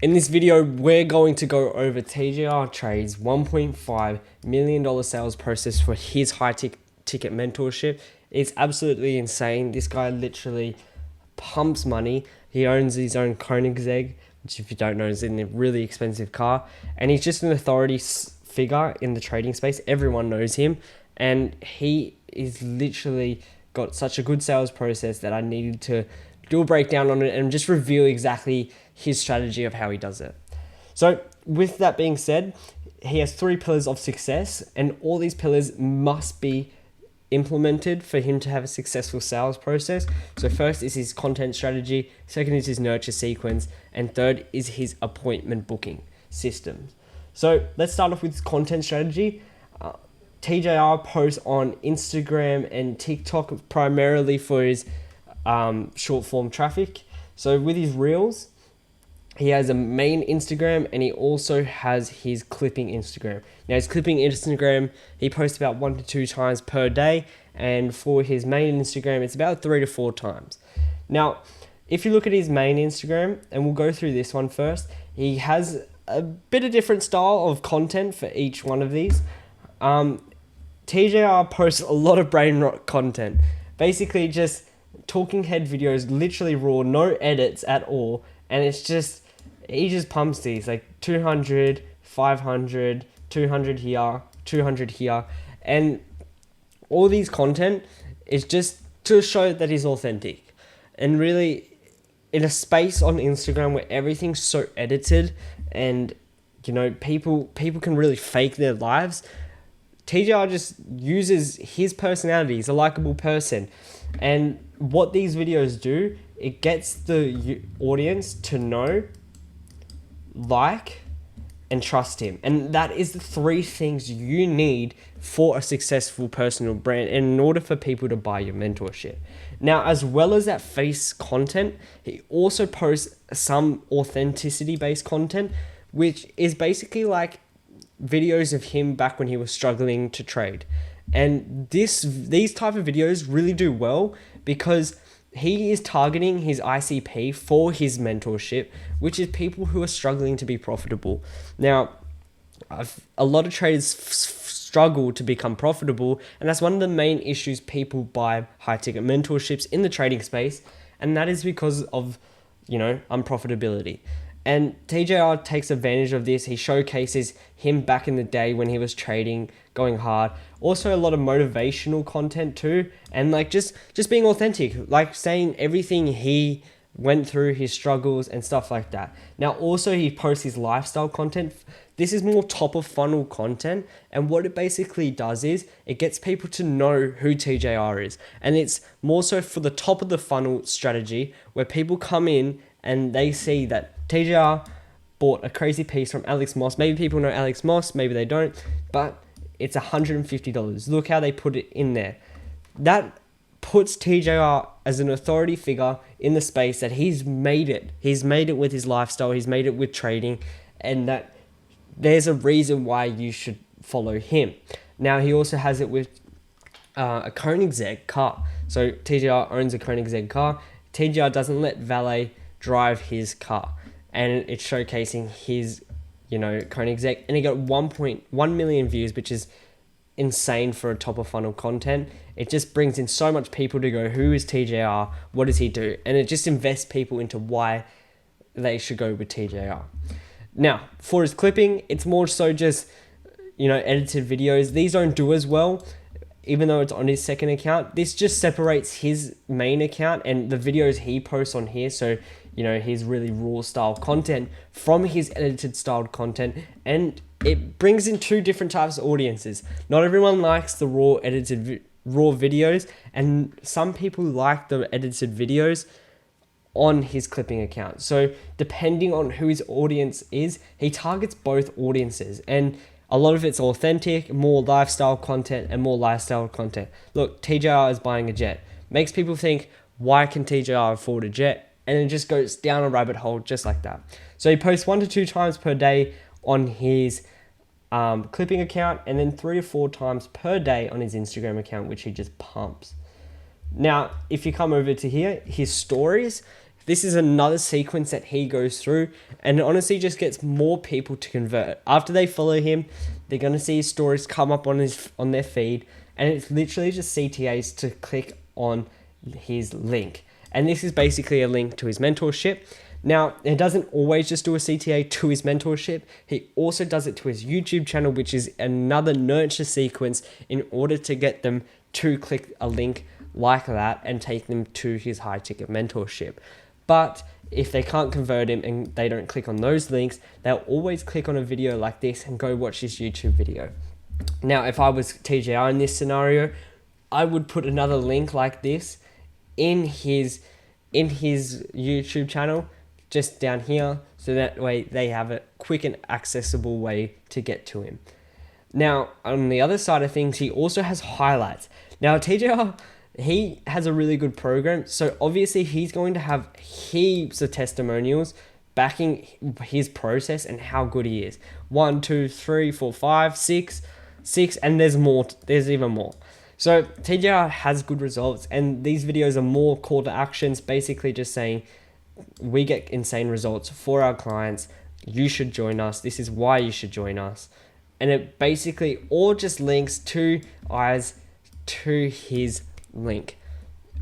In this video, we're going to go over TJR Trades' $1.5 million sales process for his high-ticket mentorship. It's absolutely insane. This guy literally pumps money. He owns his own Koenigsegg, which if you don't know is a really expensive car. And he's just an authority figure in the trading space. Everyone knows him. And he is literally got such a good sales process that I needed to do a breakdown on it and just reveal exactly his strategy of how he does it. So with that being said, he has 3 pillars of success, and all these pillars must be implemented for him to have a successful sales process. So first is his content strategy, second is his nurture sequence, and third is his appointment booking system. So let's start off with his content strategy. TJR posts on Instagram and TikTok primarily for his short form traffic. So with his reels, he has a main Instagram and he also has his clipping Instagram. Now his clipping Instagram, he posts about 1 to 2 times per day, and for his main Instagram, it's about 3 to 4 times. Now, if you look at his main Instagram, and we'll go through this one first, he has a bit of different style of content for each one of these. TJR posts a lot of brain rot content, basically just talking head videos, literally raw, no edits at all, and it's just, he just pumps these like 200, 500, 200 here, 200 here, and all these content is just to show that he's authentic. And really, in a space on Instagram where everything's so edited and people can really fake their lives, TJR just uses his personality. He's a likable person. And what these videos do, it gets the audience to know, like, and trust him. And that is the 3 things you need for a successful personal brand and in order for people to buy your mentorship. Now, as well as that face content, he also posts some authenticity-based content, which is basically like videos of him back when he was struggling to trade. And these type of videos really do well because he is targeting his ICP for his mentorship, which is people who are struggling to be profitable. Now, a lot of traders struggle to become profitable, and that's one of the main issues people buy high-ticket mentorships in the trading space, and that is because of, unprofitability. And TJR takes advantage of this. He showcases him back in the day when he was trading, going hard. Also a lot of motivational content too. And like just being authentic, like saying everything he went through, his struggles and stuff like that. Now also he posts his lifestyle content. This is more top of funnel content. And what it basically does is it gets people to know who TJR is. And it's more so for the top of the funnel strategy where people come in and they see that TJR bought a crazy piece from Alex Moss. Maybe people know Alex Moss, maybe they don't, but it's $150. Look how they put it in there. That puts TJR as an authority figure in the space that he's made it. He's made it with his lifestyle. He's made it with trading, and that there's a reason why you should follow him. Now, he also has it with a Koenigsegg car. So TJR owns a Koenigsegg car. TJR doesn't let valet drive his car, and it's showcasing his Koenigsegg, and he got 1.1 million views, which is insane for a top of funnel content. It just brings in so much people to go, who is TJR, what does he do, and it just invests people into why they should go with TJR. Now for his clipping, it's more so just edited videos. These don't do as well, even though it's on his second account. This just separates his main account and the videos he posts on here, so his really raw style content from his edited styled content, and it brings in 2 different types of audiences. Not everyone likes the raw edited raw videos, and some people like the edited videos on his clipping account. So depending on who his audience is, he targets both audiences, and a lot of it's authentic, more lifestyle content and more lifestyle content. Look, TJR is buying a jet. Makes people think, why can TJR afford a jet? And it just goes down a rabbit hole just like that. So he posts 1 to 2 times per day on his clipping account, and then 3 to 4 times per day on his Instagram account, which he just pumps. Now, if you come over to here, his stories, This is another sequence that he goes through, and it honestly just gets more people to convert. After they follow him, they're going to see his stories come up on their feed, and it's literally just CTAs to click on his link. And this is basically a link to his mentorship. Now, it doesn't always just do a CTA to his mentorship. He also does it to his YouTube channel, which is another nurture sequence in order to get them to click a link like that and take them to his high ticket mentorship. But if they can't convert him and they don't click on those links, they'll always click on a video like this and go watch his YouTube video. Now, if I was TJR in this scenario, I would put another link like this in his YouTube channel, just down here, so that way they have a quick and accessible way to get to him. Now, on the other side of things, he also has highlights. Now, TJR, he has a really good program, so obviously he's going to have heaps of testimonials backing his process and how good he is. 1, 2, 3, 4, 5, 6, and there's more. There's even more. So TJR has good results, and these videos are more call to actions, basically just saying, we get insane results for our clients. You should join us. This is why you should join us. And it basically all just links to his link.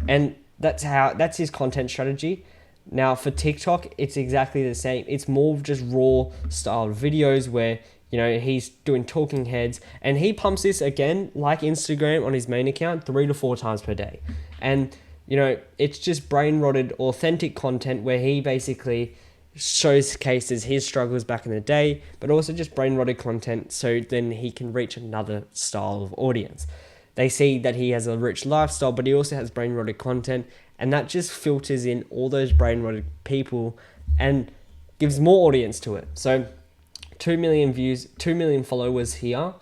And that's his content strategy. Now for TikTok, it's exactly the same. It's more of just raw style videos where, he's doing talking heads, and he pumps this again, like Instagram, on his main account 3 to 4 times per day. And it's just brain rotted, authentic content where he basically showcases his struggles back in the day, but also just brain rotted content so then he can reach another style of audience. They see that he has a rich lifestyle, but he also has brain rotted content, and that just filters in all those brain rotted people and gives more audience to it. So 2 million views, 2 million followers here,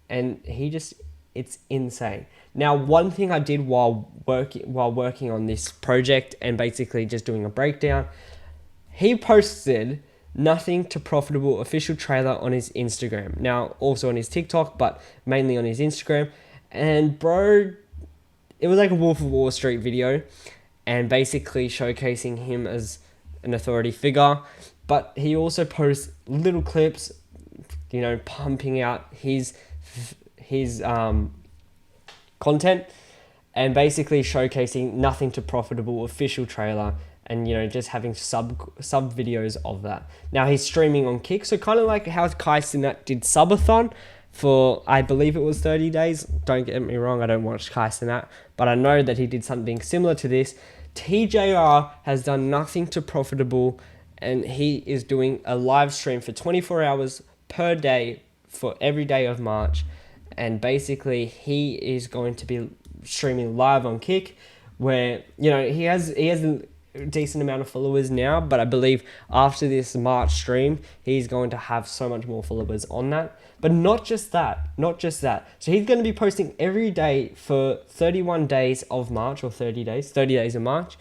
and it's insane. Now, one thing I did while working on this project and basically just doing a breakdown, he posted nothing to profitable official trailer on his Instagram. Now, also on his TikTok, but mainly on his Instagram. And bro, it was like a Wolf of Wall Street video, and basically showcasing him as an authority figure. But he also posts little clips, pumping out his content, and basically showcasing nothing to profitable official trailer, and just having sub videos of that. Now he's streaming on Kick, so kind of like how Kai Cenat did subathon for, I believe it was 30 days. Don't get me wrong, I don't watch Kai Cenat, but I know that he did something similar to this. TJR has done nothing to profitable, and he is doing a live stream for 24 hours per day for every day of March. And basically he is going to be streaming live on Kick, where he has a decent amount of followers now, but I believe after this March stream he's going to have so much more followers on that. But not just that, so he's going to be posting every day for 31 days of March, or 30 days of March.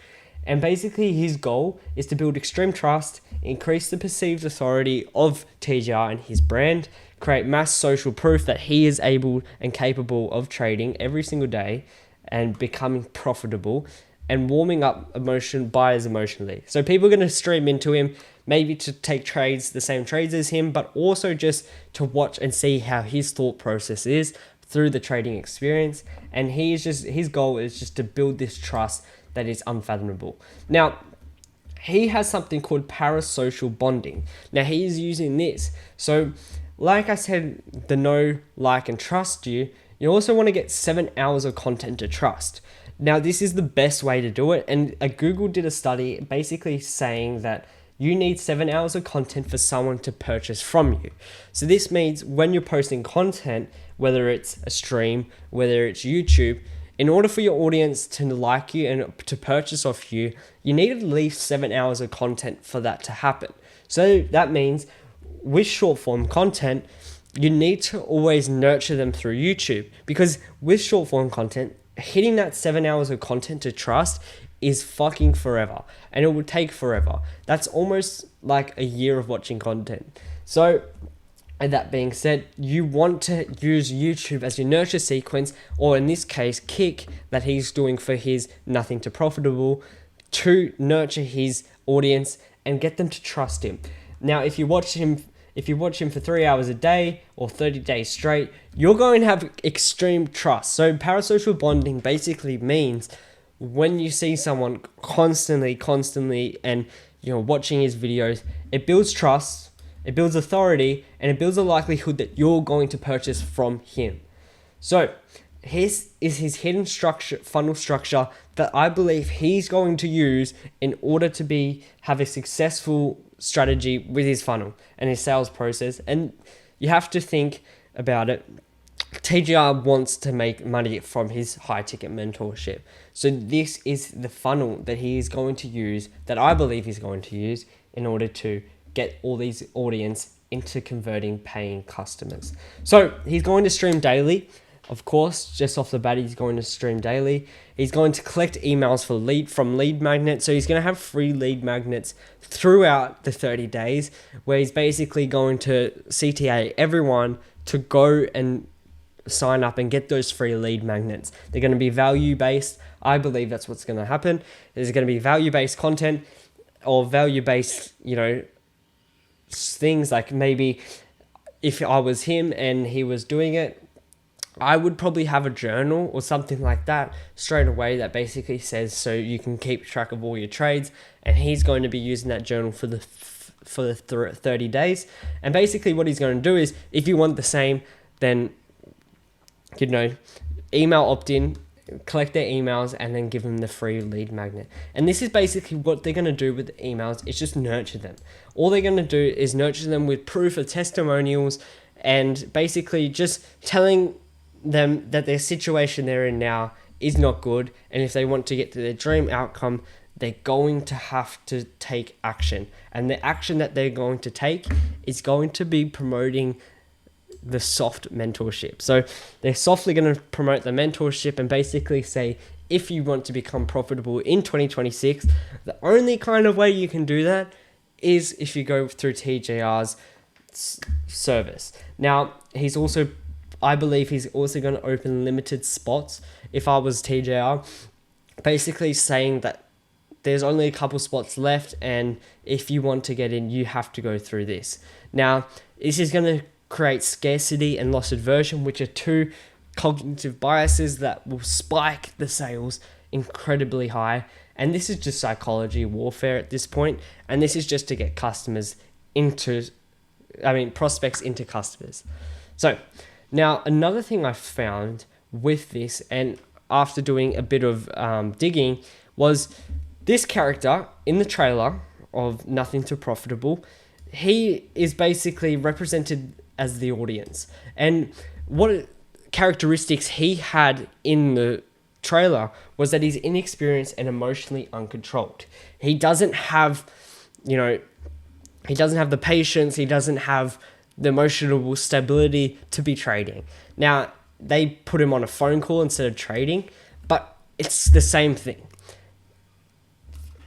And basically his goal is to build extreme trust, increase the perceived authority of TJR and his brand, create mass social proof that he is able and capable of trading every single day and becoming profitable, and warming up buyers emotionally. So people are going to stream into him, maybe to take trades, the same trades as him, but also just to watch and see how his thought process is through the trading experience. And his goal is just to build this trust that is unfathomable. Now, he has something called parasocial bonding. Now, he is using this. So, like I said, the know, like, and trust you also want to get 7 hours of content to trust. Now, this is the best way to do it. And Google did a study basically saying that you need 7 hours of content for someone to purchase from you. So this means when you're posting content, whether it's a stream, whether it's YouTube, in order for your audience to like you and to purchase off you, you need at least 7 hours of content for that to happen. So that means with short form content, you need to always nurture them through YouTube, because with short form content, hitting that 7 hours of content to trust is fucking forever, and it will take forever. That's almost like a year of watching content. So, and that being said, you want to use YouTube as your nurture sequence, or in this case, Kick, that he's doing for his nothing to profitable, to nurture his audience and get them to trust him. Now, if you watch him for 3 hours a day or 30 days straight, you're going to have extreme trust. So parasocial bonding basically means when you see someone constantly, and you're watching his videos, it builds trust, it builds authority, and it builds a likelihood that you're going to purchase from him. So his hidden funnel structure that I believe he's going to use in order to have a successful strategy with his funnel and his sales process. And you have to think about it. TJR wants to make money from his high ticket mentorship. So this is the funnel that he is going to use, that I believe he's going to use in order to get all these audience into converting paying customers. So he's going to stream daily. Of course, just off the bat, he's going to stream daily. He's going to collect emails from lead magnets. So he's going to have free lead magnets throughout the 30 days, where he's basically going to CTA everyone to go and sign up and get those free lead magnets. They're going to be value-based. I believe that's what's going to happen. There's going to be value-based content or value-based, things. Like maybe if I was him and he was doing it, I would probably have a journal or something like that straight away that basically says, so you can keep track of all your trades, and he's going to be using that journal for the 30 days. And basically what he's going to do is, if you want the same, then email opt-in, collect their emails, and then give them the free lead magnet. And this is basically what they're going to do with the emails. It's just nurture them. All they're going to do is nurture them with proof of testimonials, and basically just telling them that their situation they're in now is not good, and if they want to get to their dream outcome, they're going to have to take action. And the action that they're going to take is going to be promoting the soft mentorship. So they're softly going to promote the mentorship and basically say, if you want to become profitable in 2026, the only kind of way you can do that is if you go through TJR's service. Now, I believe he's also going to open limited spots. If I was TJR, basically saying that there's only a couple spots left, and if you want to get in, you have to go through this. Now, this is going to create scarcity and loss aversion, which are two cognitive biases that will spike the sales incredibly high. And this is just psychology warfare at this point. And this is just to get prospects into customers. So now another thing I found with this, and after doing a bit of digging, was this character in the trailer of Nothing to Profitable. He is basically represented as the audience, and what characteristics he had in the trailer was that he's inexperienced and emotionally uncontrolled. He doesn't have the patience, he doesn't have the emotional stability to be trading. Now, they put him on a phone call instead of trading, but it's the same thing.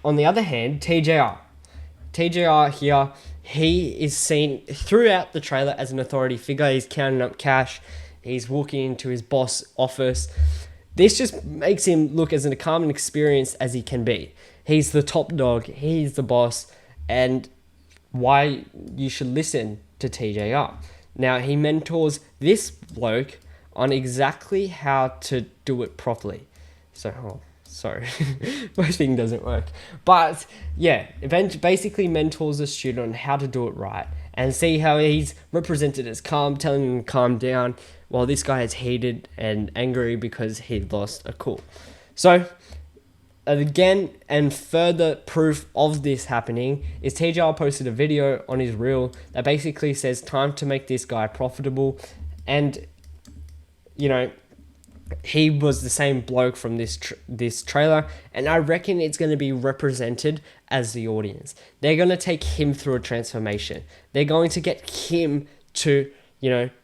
On the other hand, TJR here, he is seen throughout the trailer as an authority figure. He's counting up cash. He's walking into his boss office. This just makes him look as calm and experienced as he can be. He's the top dog. He's the boss. And why you should listen to TJR. Now, he mentors this bloke on exactly how to do it properly. Sorry, my thing doesn't work. But yeah, basically mentors a student on how to do it right, and see how he's represented as calm, telling him to calm down, while this guy is heated and angry because he lost a call. So again, and further proof of this happening is TJR posted a video on his reel that basically says time to make this guy profitable. And he was the same bloke from this trailer, and I reckon it's going to be represented as the audience. They're going to take him through a transformation. They're going to get him to,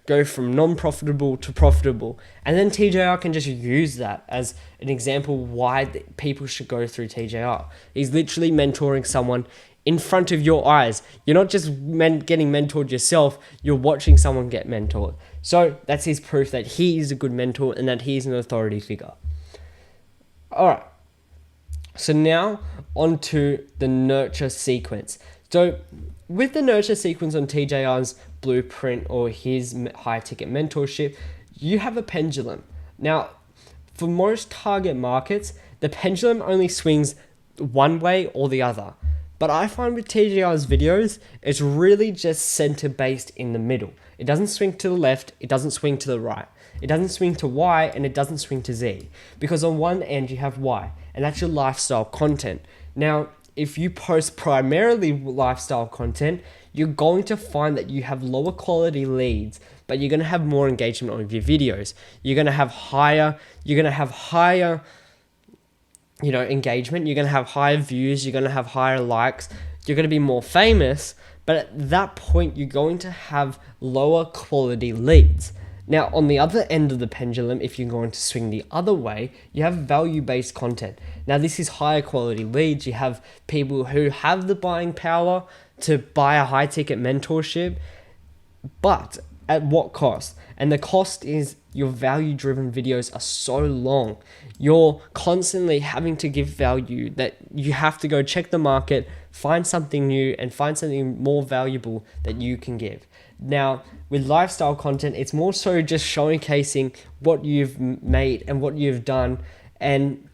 go from non-profitable to profitable. And then TJR can just use that as an example why people should go through TJR. He's literally mentoring someone in front of your eyes. You're not just getting mentored yourself, you're watching someone get mentored. So that's his proof that he is a good mentor and that he is an authority figure. All right. So now onto the nurture sequence. So with the nurture sequence on TJR's blueprint or his high ticket mentorship, you have a pendulum. Now, for most target markets, the pendulum only swings one way or the other. But I find with TJR's videos, it's really just center based in the middle. It doesn't swing to the left, it doesn't swing to the right. It doesn't swing to Y and it doesn't swing to Z. Because on one end you have Y, and that's your lifestyle content. Now, if you post primarily lifestyle content, you're going to find that you have lower quality leads, but you're going to have more engagement on your videos. You're going to have higher engagement. You're going to have higher views. You're going to have higher likes. You're going to be more famous, but at that point, you're going to have lower quality leads. Now, on the other end of the pendulum, if you're going to swing the other way, you have value-based content. Now, this is higher quality leads. You have people who have the buying power to buy a high-ticket mentorship, but at what cost? And the cost is your value-driven videos are so long. You're constantly having to give value that you have to go check the market, find something new, and find something more valuable that you can give. Now, with lifestyle content, it's more so just showcasing what you've made and what you've done, and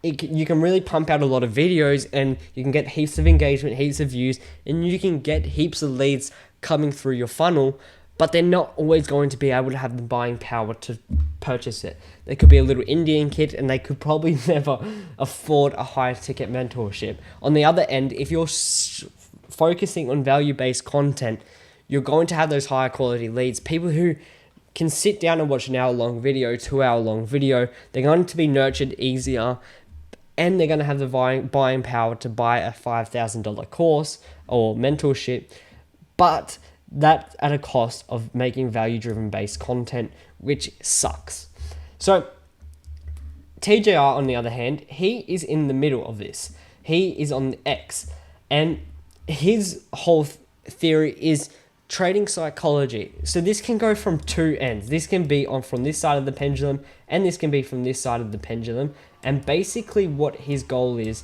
you can really pump out a lot of videos and you can get heaps of engagement, heaps of views, and you can get heaps of leads coming through your funnel, but they're not always going to be able to have the buying power to purchase it. They could be a little Indian kid and they could probably never afford a high ticket mentorship. On the other end, if you're focusing on value-based content, you're going to have those higher quality leads. People who can sit down and watch an hour-long video, 2-hour-long video, they're going to be nurtured easier, and they're going to have the buying power to buy a $5,000 course or mentorship, but that's at a cost of making value-driven based content, which sucks. So TJR, on the other hand, he is in the middle of this. He is on the X, and his whole theory is trading psychology. So this can go from two ends. This can be from this side of the pendulum, and this can be from this side of the pendulum. And basically what his goal is,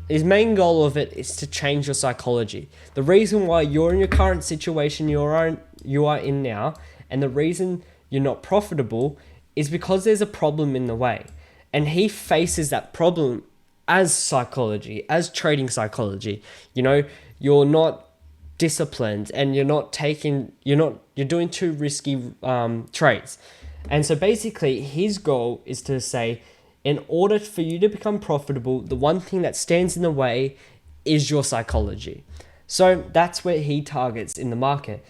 his main goal of it is to change your psychology. The reason why you're in your current situation you are in now, and the reason you're not profitable is because there's a problem in the way. And he faces that problem as psychology, as trading psychology. You're not disciplined and you're doing too risky trades. And so basically his goal is to say, in order for you to become profitable, the one thing that stands in the way is your psychology. So that's where he targets in the market.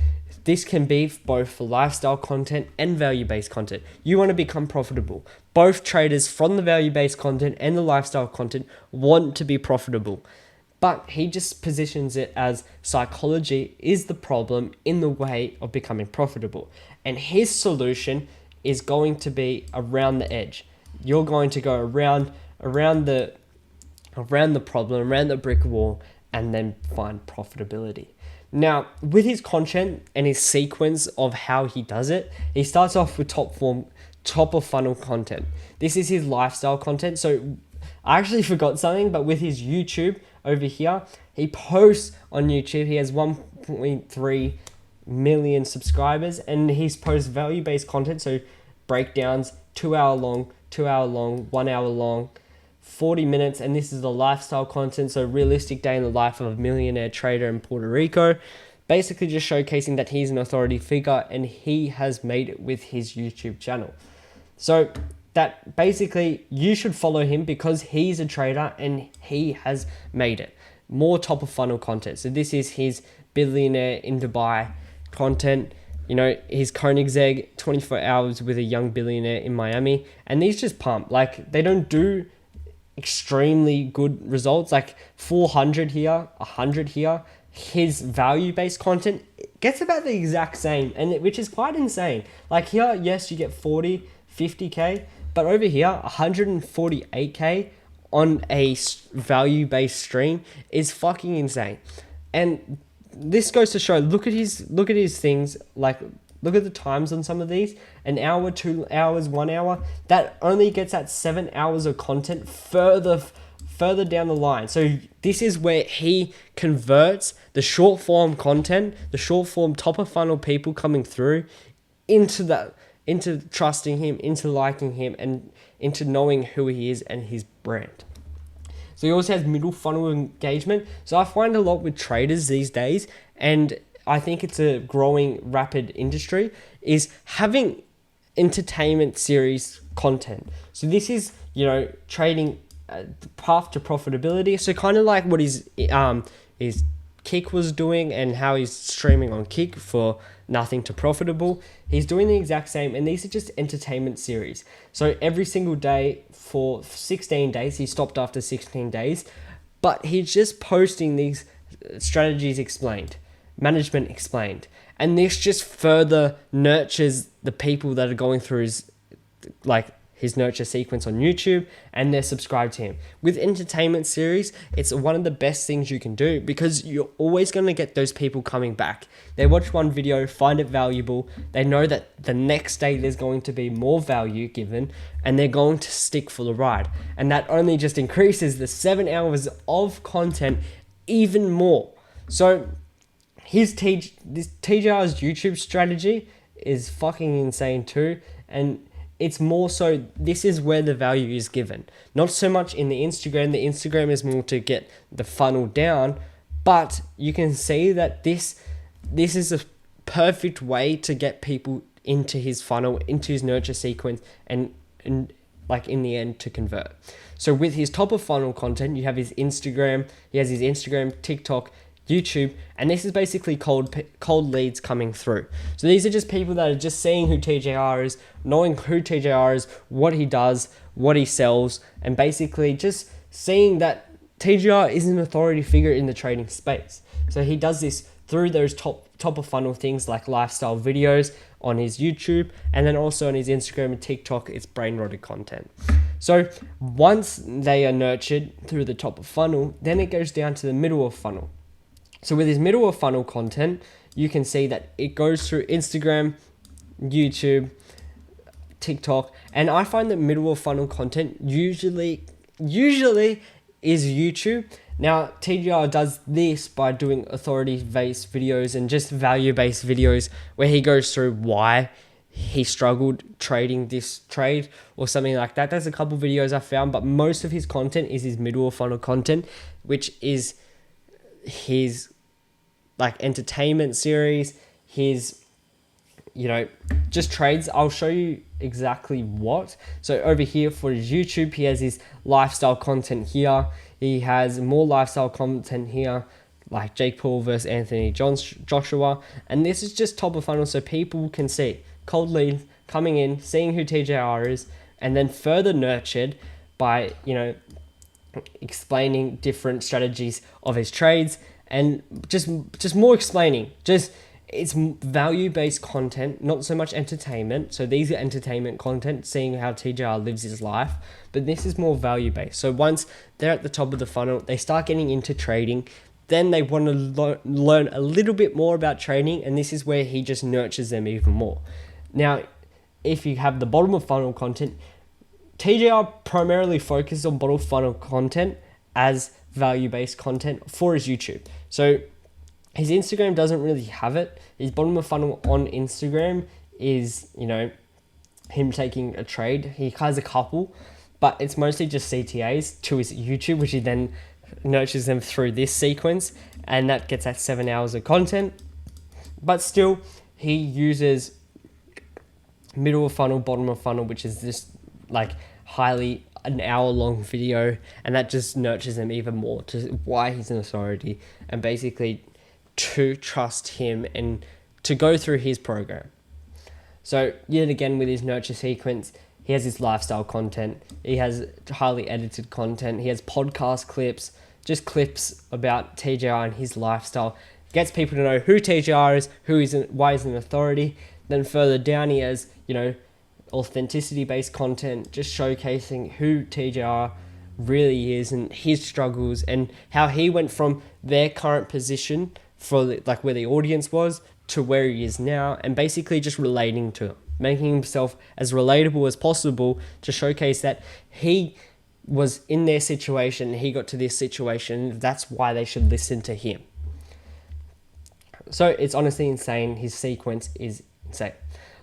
This can be both for lifestyle content and value-based content. You want to become profitable. Both traders from the value-based content and the lifestyle content want to be profitable. But he just positions it as psychology is the problem in the way of becoming profitable. And his solution is going to be around the edge. You're going to go around the problem, around the brick wall, and then find profitability. Now, with his content and his sequence of how he does it, he starts off with top of funnel content. This is his lifestyle content. So I actually forgot something, but with his YouTube over here, he posts on YouTube. He has 1.3 million subscribers, and he's posts value-based content. So breakdowns, 2 hour long, 1 hour long, 40 minutes. And this is the lifestyle content. So realistic day in the life of a millionaire trader in Puerto Rico, basically just showcasing that he's an authority figure and he has made it with his YouTube channel. So that basically you should follow him because he's a trader and he has made it. More top of funnel content. So this is his billionaire in Dubai content. His Koenigsegg 24 hours with a young billionaire in Miami. And these just pump. Like, they don't do extremely good results. Like 400 here, 100 here. His value-based content gets about the exact same, which is quite insane. Like here, yes, you get 40, 50K. But over here, 148K on a value-based stream is fucking insane. And this goes to show, look at his things, like look at the times on some of these. An hour, 2 hours, 1 hour. That only gets at 7 hours of content further down the line. So this is where he converts the short form content, the short form top of funnel people coming through into trusting him, into liking him, and into knowing who he is and his brand. So he also has middle funnel engagement. So I find a lot with traders these days, and I think it's a growing rapid industry, is having entertainment series content. So this is, trading the path to profitability. So kind of like what his Kick was doing and how he's streaming on Kick for nothing to profitable. He's doing the exact same, and these are just entertainment series. So every single day for 16 days, he stopped after 16 days, but he's just posting these strategies explained, management explained, and this just further nurtures the people that are going through his nurture sequence on YouTube, and they're subscribed to him. With entertainment series, it's one of the best things you can do, because you're always going to get those people coming back. They watch one video, find it valuable, they know that the next day there's going to be more value given, and they're going to stick for the ride. And that only just increases the 7 hours of content even more. So this TJR's YouTube strategy is fucking insane too, and it's more so, this is where the value is given. Not so much in the Instagram. The Instagram is more to get the funnel down, but you can see that this is a perfect way to get people into his funnel, into his nurture sequence, and like in the end to convert. So with his top of funnel content, you have his Instagram, he has his Instagram, TikTok, YouTube, and this is basically cold leads coming through. So these are just people that are just seeing who TJR is, knowing who TJR is, what he does, what he sells, and basically just seeing that TJR is an authority figure in the trading space. So he does this through those top of funnel things like lifestyle videos on his YouTube, and then also on his Instagram and TikTok, it's brain rotted content. So once they are nurtured through the top of funnel, then it goes down to the middle of funnel. So with his middle of funnel content, you can see that it goes through Instagram, YouTube, TikTok, and I find that middle of funnel content usually is YouTube. Now, TJR does this by doing authority-based videos and just value-based videos where he goes through why he struggled trading this trade or something like that. There's a couple videos I found, but most of his content is his middle of funnel content, which is his entertainment series, his just trades. I'll show you exactly what. So over here for his YouTube, he has his lifestyle content here. He has more lifestyle content here, like Jake Paul versus Anthony Joshua, and this is just top of funnel so people can see cold leads coming in, seeing who TJR is, and then further nurtured by explaining different strategies of his trades, and just more explaining. It's value-based content, not so much entertainment. So these are entertainment content, seeing how TJR lives his life, but this is more value-based. So once they're at the top of the funnel, they start getting into trading, then they want to learn a little bit more about trading, and this is where he just nurtures them even more. Now, if you have the bottom of funnel content, TJR primarily focuses on bottom funnel content as value-based content for his YouTube. So his Instagram doesn't really have it. His bottom of funnel on Instagram is, him taking a trade. He has a couple, but it's mostly just CTAs to his YouTube, which he then nurtures them through this sequence, and that gets at 7 hours of content. But still, he uses middle of funnel, bottom of funnel, which is just highly an hour-long video, and that just nurtures him even more to why he's an authority, and basically to trust him and to go through his program. So yet again, with his nurture sequence, he has his lifestyle content, he has highly edited content, he has podcast clips, just clips about TJR and his lifestyle, gets people to know who TJR is, why he's an authority. Then further down, he has authenticity-based content, just showcasing who TJR really is and his struggles, and how he went from their current position for like where the audience was to where he is now, and basically just relating to him, making himself as relatable as possible to showcase that he was in their situation, he got to this situation, that's why they should listen to him. So it's honestly insane. His sequence is insane.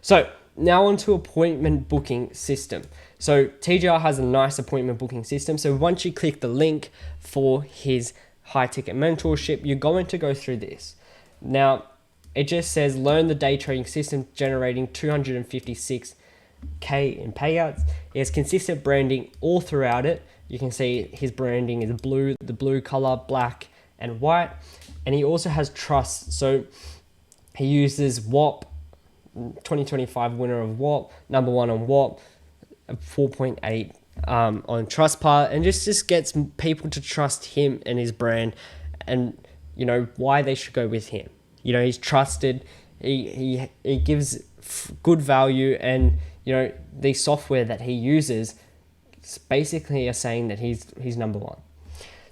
So now onto appointment booking system. So TJR has a nice appointment booking system. So once you click the link for his high ticket mentorship, you're going to go through this. Now it just says learn the day trading system, generating 256K in payouts. He has consistent branding all throughout it. You can see his branding is blue, the blue color, black and white. And he also has trust. So he uses WAP, 2025 winner of WAP, number 1 on WAP, 4.8 on Trustpilot, and just gets people to trust him and his brand, and you know why they should go with him. You know, he's trusted. He gives good value, and you know the software that he uses basically are saying that he's number 1.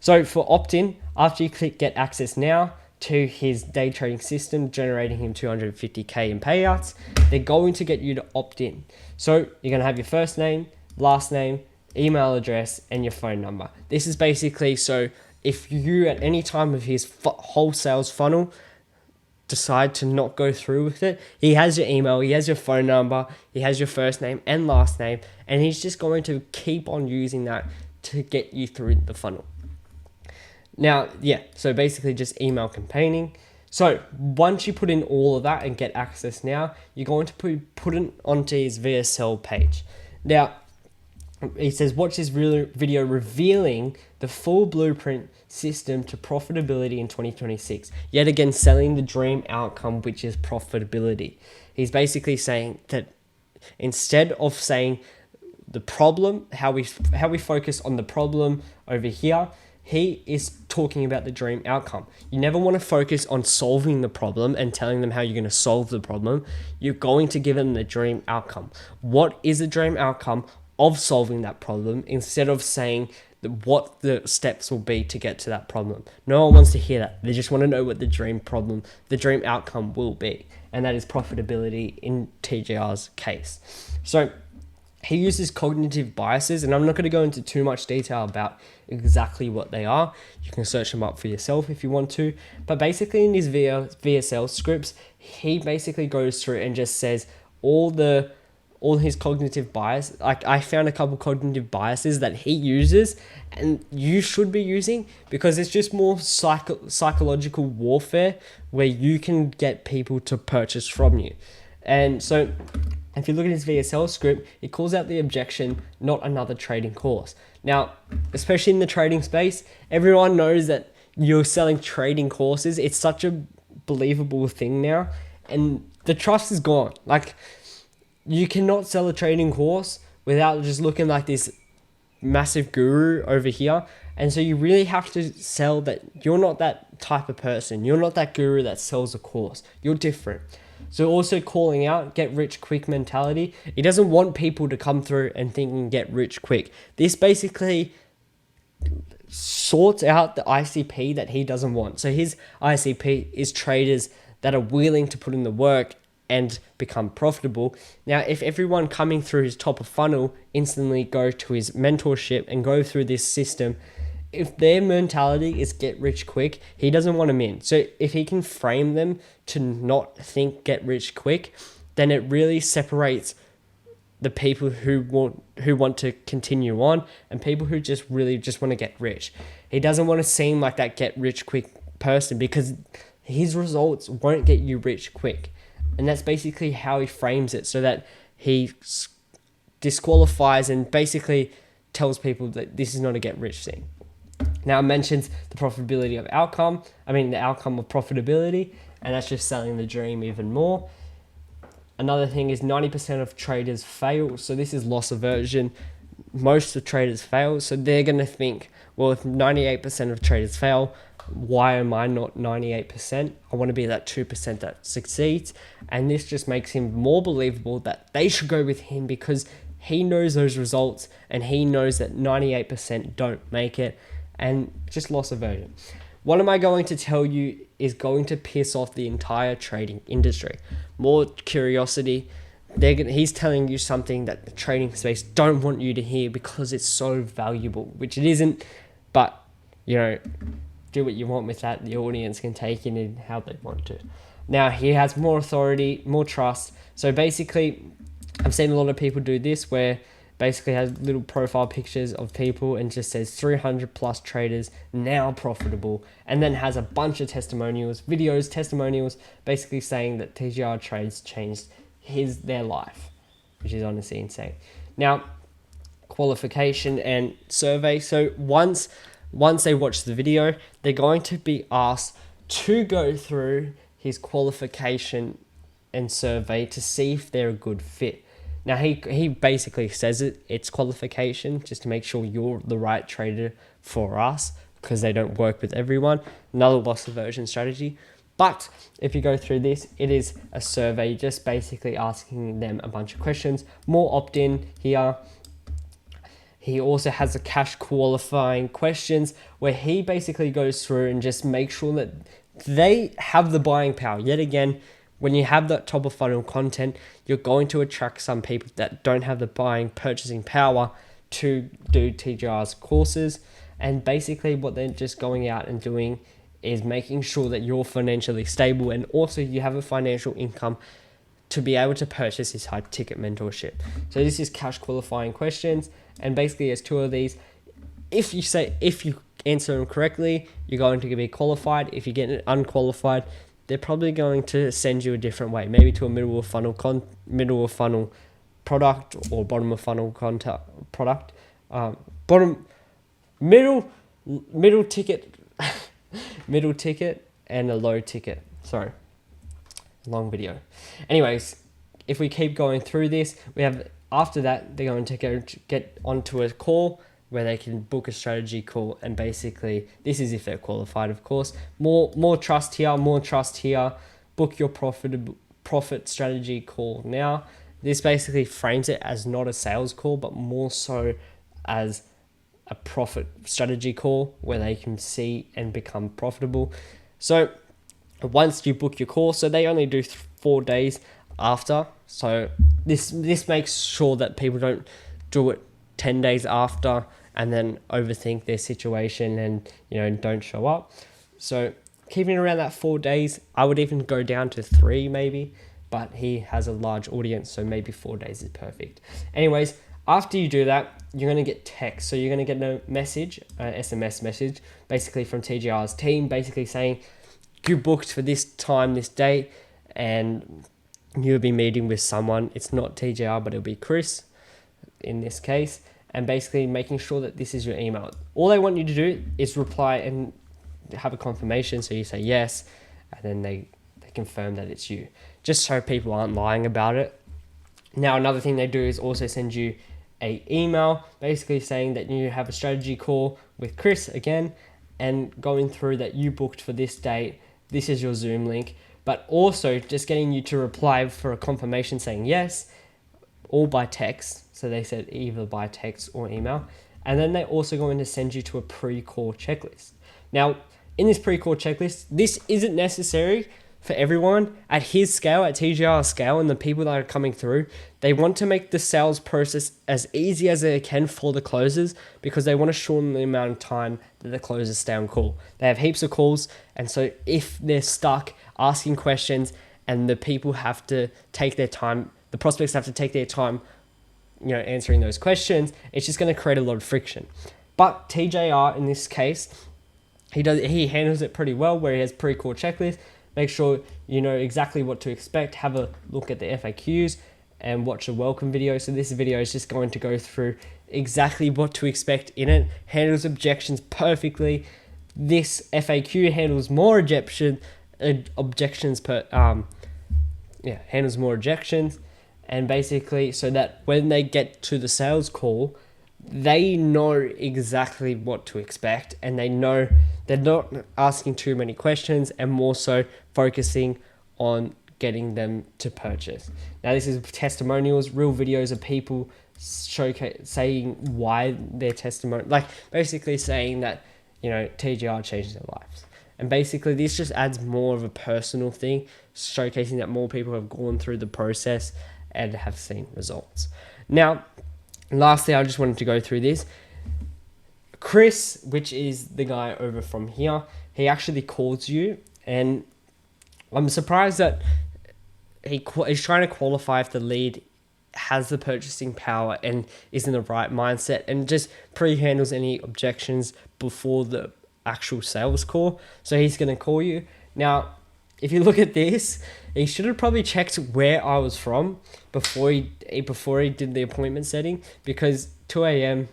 So for opt-in, after you click get access now to his day trading system, generating him 250K in payouts, they're going to get you to opt in. So you're going to have your first name, last name, email address, and your phone number. This is basically so if you at any time of his whole sales funnel decide to not go through with it, he has your email, he has your phone number, he has your first name and last name, and he's just going to keep on using that to get you through the funnel. Now, yeah, so basically just email campaigning. So once you put in all of that and get access now, you're going to put it onto his VSL page. Now, he says, watch this video revealing the full blueprint system to profitability in 2026. Yet again, selling the dream outcome, which is profitability. He's basically saying that instead of saying the problem, how we focus on the problem over here, he is talking about the dream outcome. You never want to focus on solving the problem and telling them how you're going to solve the problem. You're going to give them the dream outcome. What is the dream outcome of solving that problem, instead of saying what the steps will be to get to that problem? No one wants to hear that. They just want to know what the dream outcome will be. And that is profitability in TJR's case. So he uses cognitive biases, and I'm not going to go into too much detail about exactly what they are. You can search them up for yourself if you want to. But basically in his VSL scripts, he basically goes through and just says all his cognitive bias. Like I found a couple cognitive biases that he uses and you should be using, because it's just more psychological warfare where you can get people to purchase from you. And so if you look at his VSL script, it calls out the objection, not another trading course. Now, especially in the trading space, everyone knows that you're selling trading courses. It's such a believable thing now, and the trust is gone. Like, you cannot sell a trading course without just looking like this massive guru over here. And so you really have to sell that you're not that type of person. You're not that guru that sells a course. You're different. So also calling out get rich quick mentality. He doesn't want people to come through and thinking get rich quick. This basically sorts out the ICP that he doesn't want. So his ICP is traders that are willing to put in the work and become profitable. Now, if everyone coming through his top of funnel instantly go to his mentorship and go through this system, if their mentality is get rich quick, he doesn't want them in. So if he can frame them to not think get rich quick, then it really separates the people who want to continue on and people who just want to get rich. He doesn't want to seem like that get rich quick person, because his results won't get you rich quick. And that's basically how he frames it, so that he disqualifies and basically tells people that this is not a get rich thing. Now it mentions the profitability of the outcome of profitability, and that's just selling the dream even more. Another thing is 90% of traders fail. So this is loss aversion. Most of traders fail. So they're going to think, well, if 98% of traders fail, why am I not 98%? I want to be that 2% that succeeds. And this just makes him more believable that they should go with him, because he knows those results and he knows that 98% don't make it, and just loss aversion. What am I going to tell you is going to piss off the entire trading industry. More curiosity. He's telling you something that the trading space don't want you to hear because it's so valuable, which it isn't. But, do what you want with that. The audience can take it in how they want to. Now, he has more authority, more trust. So basically, I've seen a lot of people do this where basically has little profile pictures of people and just says 300 plus traders now profitable, and then has a bunch of testimonials, testimonials, basically saying that TJR Trades changed their life, which is honestly insane. Now, qualification and survey. So once they watch the video, they're going to be asked to go through his qualification and survey to see if they're a good fit. Now, he basically says it's qualification just to make sure you're the right trader for us, because they don't work with everyone. Another loss aversion strategy. But if you go through this, it is a survey, just basically asking them a bunch of questions. More opt-in here. He also has a cash qualifying questions where he basically goes through and just makes sure that they have the buying power. Yet again, when you have that top of funnel content, you're going to attract some people that don't have the purchasing power to do TJR's courses. And basically what they're just going out and doing is making sure that you're financially stable, and also you have a financial income to be able to purchase this high ticket mentorship. So this is cash qualifying questions, and basically there's two of these. If you answer them correctly, you're going to be qualified. If you get it unqualified, they're probably going to send you a different way, maybe to a middle of funnel product, or bottom of funnel product, middle ticket, middle ticket, and a low ticket. Sorry, long video. Anyways, if we keep going through this, we have, after that, they're going to get onto a call where they can book a strategy call, and basically this is if they're qualified, of course. More trust here. Book your profit strategy call now. This basically frames it as not a sales call, but more so as a profit strategy call where they can see and become profitable. So once you book your call, so they only do 4 days after. So this makes sure that people don't do it 10 days after and then overthink their situation and don't show up. So keeping around that 4 days, I would even go down to 3 maybe, but he has a large audience, so maybe 4 days is perfect. Anyways, after you do that, you're going to get text. So you're going to get a message, an SMS message, basically from TJR's team, basically saying you booked for this time, this date, and you'll be meeting with someone. It's not TJR, but it'll be Chris in this case, and basically making sure that this is your email. All they want you to do is reply and have a confirmation. So you say yes, and then they confirm that it's you, just so people aren't lying about it. Now, another thing they do is also send you a email basically saying that you have a strategy call with Chris again, and going through that you booked for this date. This is your Zoom link, but also just getting you to reply for a confirmation saying yes, all by text. So they said either by text or email. And then they're also going to send you to a pre-call checklist. Now, in this pre-call checklist, this isn't necessary for everyone. At his scale, at TJR's scale, and the people that are coming through, they want to make the sales process as easy as they can for the closers, because they want to shorten the amount of time that the closers stay on call. They have heaps of calls, and so if they're stuck asking questions and the people have to take their time, the prospects have to take their time, answering those questions, it's just going to create a lot of friction. But TJR, in this case, he handles it pretty well, where he has pre-call checklist. Make sure you know exactly what to expect. Have a look at the FAQs and watch a welcome video. So this video is just going to go through exactly what to expect in it. Handles objections perfectly. This FAQ handles more handles more objections, and basically so that when they get to the sales call, they know exactly what to expect, and they know they're not asking too many questions, and more so focusing on getting them to purchase. Now, this is testimonials, real videos of people saying why their testimony, like basically saying that, TJR changed their lives. And basically this just adds more of a personal thing, showcasing that more people have gone through the process and have seen results. Now, lastly, I just wanted to go through this. Chris, which is the guy over from here, he actually calls you, and I'm surprised that he's trying to qualify if the lead has the purchasing power and is in the right mindset, and just pre-handles any objections before the actual sales call. So he's going to call you. Now, if you look at this, he should have probably checked where I was from before he did the appointment setting, because 2 a.m.,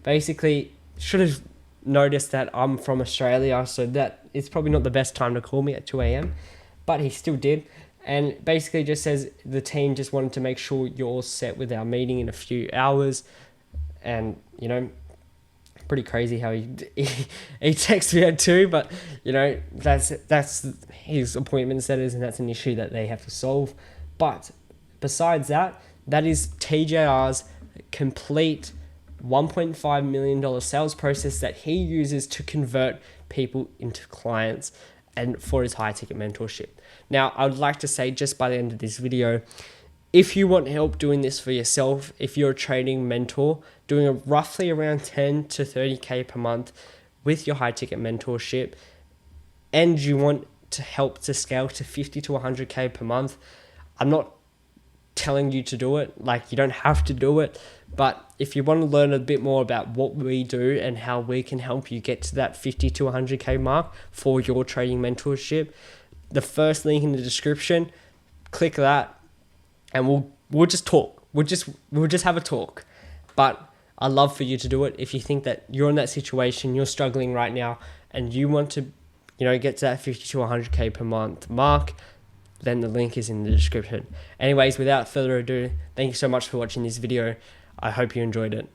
basically should have noticed that I'm from Australia, so that it's probably not the best time to call me at 2 a.m. But he still did, and basically just says the team just wanted to make sure you're all set with our meeting in a few hours. And pretty crazy how he texted me at 2, but that's his appointment setters, and that's an issue that they have to solve. But besides that, that is TJR's complete $1.5 million sales process that he uses to convert people into clients and for his high ticket mentorship. Now, I would like to say, just by the end of this video, if you want help doing this for yourself, if you're a trading mentor doing a roughly around 10 to 30K per month with your high ticket mentorship, and you want to help to scale to 50 to 100K per month, I'm not telling you to do it. Like, you don't have to do it. But if you want to learn a bit more about what we do and how we can help you get to that 50 to 100K mark for your trading mentorship, the first link in the description, click that, and we'll just talk. We'll just have a talk. But I'd love for you to do it. If you think that you're in that situation, you're struggling right now, and you want to, get to that 50 to 100K per month mark, then the link is in the description. Anyways, without further ado, thank you so much for watching this video. I hope you enjoyed it.